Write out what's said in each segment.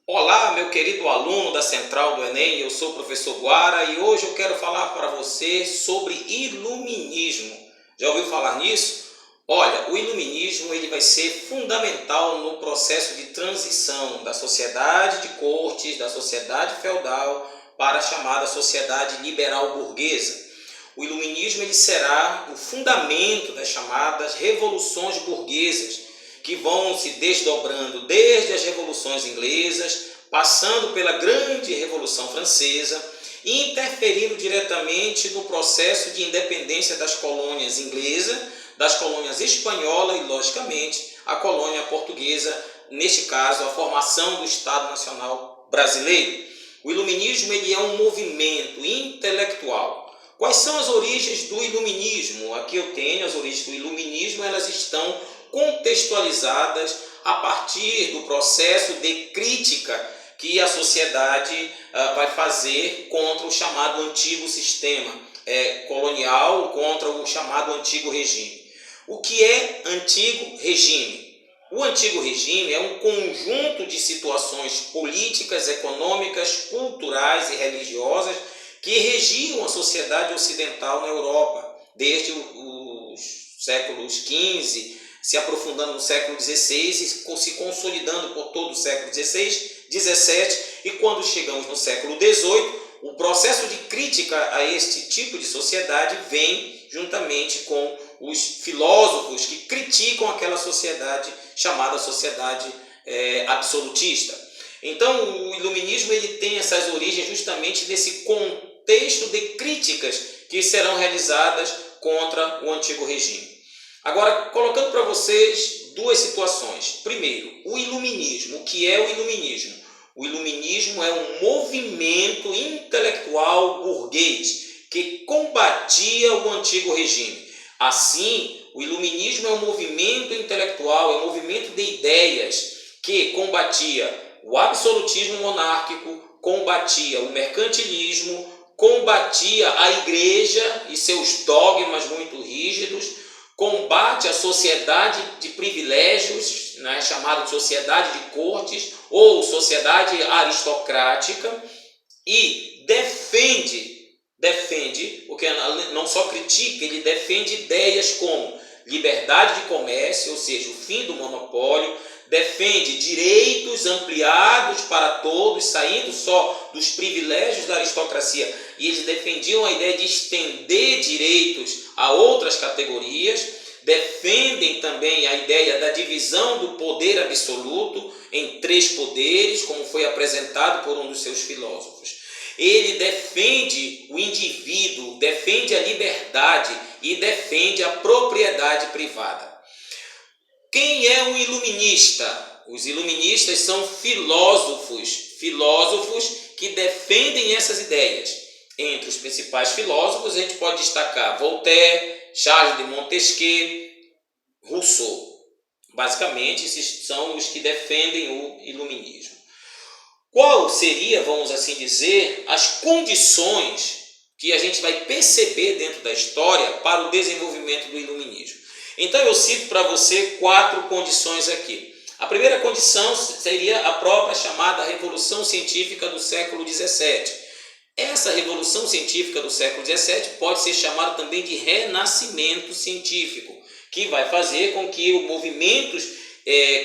Olá, meu querido aluno da Central do Enem, eu sou o professor Guara e hoje eu quero falar para você sobre iluminismo. Já ouviu falar nisso? Olha, o iluminismo ele vai ser fundamental no processo de transição da sociedade de cortes, da sociedade feudal, para a chamada sociedade liberal burguesa. O iluminismo ele será o fundamento das chamadas revoluções burguesas, que vão se desdobrando desde as revoluções inglesas, passando pela grande Revolução Francesa e interferindo diretamente no processo de independência das colônias inglesas, das colônias espanhola e, logicamente, a colônia portuguesa, neste caso, a formação do Estado Nacional Brasileiro. O iluminismo ele é um movimento intelectual. Quais são as origens do iluminismo? Aqui eu tenho as origens do iluminismo, elas estão contextualizadas a partir do processo de crítica que a sociedade vai fazer contra o chamado antigo sistema colonial, contra o chamado antigo regime. O que é antigo regime? O antigo regime é um conjunto de situações políticas, econômicas, culturais e religiosas que regiam a sociedade ocidental na Europa, desde os séculos XV, se aprofundando no século XVI e se consolidando por todo o século XVI, XVII, e quando chegamos no século XVIII, o processo de crítica a este tipo de sociedade vem juntamente com os filósofos que criticam aquela sociedade chamada sociedade absolutista. Então, o iluminismo ele tem essas origens justamente nesse contexto de críticas que serão realizadas contra o antigo regime. Agora, colocando para vocês duas situações. Primeiro, o iluminismo. O que é o iluminismo? O iluminismo é um movimento intelectual burguês que combatia o antigo regime. Assim, o iluminismo é um movimento intelectual, é um movimento de ideias que combatia o absolutismo monárquico, combatia o mercantilismo, combatia a igreja e seus dogmas muito rígidos, combate a sociedade de privilégios, chamada de sociedade de cortes ou sociedade aristocrática, e defende, porque não só critica, ele defende ideias como liberdade de comércio, ou seja, o fim do monopólio, defende direitos ampliados para todos, saindo só dos privilégios da aristocracia, e eles defendiam a ideia de estender direitos a outras categorias, defendem também a ideia da divisão do poder absoluto em 3 poderes, como foi apresentado por um dos seus filósofos. Ele defende o indivíduo, defende a liberdade e defende a propriedade privada. Quem é um iluminista? Os iluministas são filósofos que defendem essas ideias. Entre os principais filósofos, a gente pode destacar Voltaire, Charles de Montesquieu, Rousseau. Basicamente, esses são os que defendem o iluminismo. Qual seria, vamos assim dizer, as condições que a gente vai perceber dentro da história para o desenvolvimento do iluminismo? Então eu cito para você 4 condições aqui. A primeira condição seria a própria chamada Revolução Científica do século XVII. Essa Revolução Científica do século XVII pode ser chamada também de Renascimento Científico, que vai fazer com que os movimentos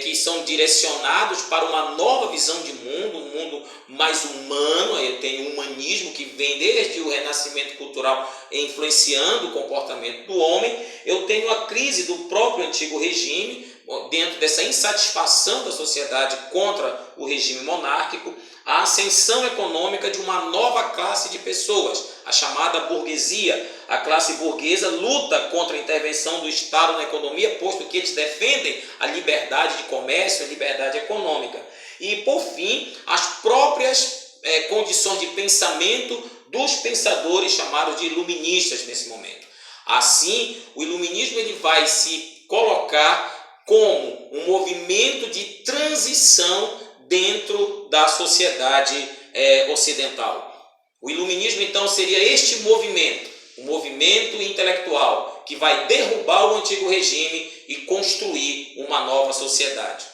que são direcionados para uma nova visão de mundo, um mundo mais humano. Aí eu tenho o humanismo que vem desde o renascimento cultural influenciando o comportamento do homem. Eu tenho a crise do próprio antigo regime, dentro dessa insatisfação da sociedade contra o regime monárquico, a ascensão econômica de uma nova classe de pessoas, a chamada burguesia. A classe burguesa luta contra a intervenção do Estado na economia, posto que eles defendem a liberdade de comércio, a liberdade econômica. E, por fim, as próprias condições de pensamento dos pensadores chamados de iluministas nesse momento. Assim, o iluminismo ele vai se colocar como um movimento de transição dentro da sociedade ocidental. O iluminismo, então, seria este movimento, um movimento intelectual que vai derrubar o antigo regime e construir uma nova sociedade.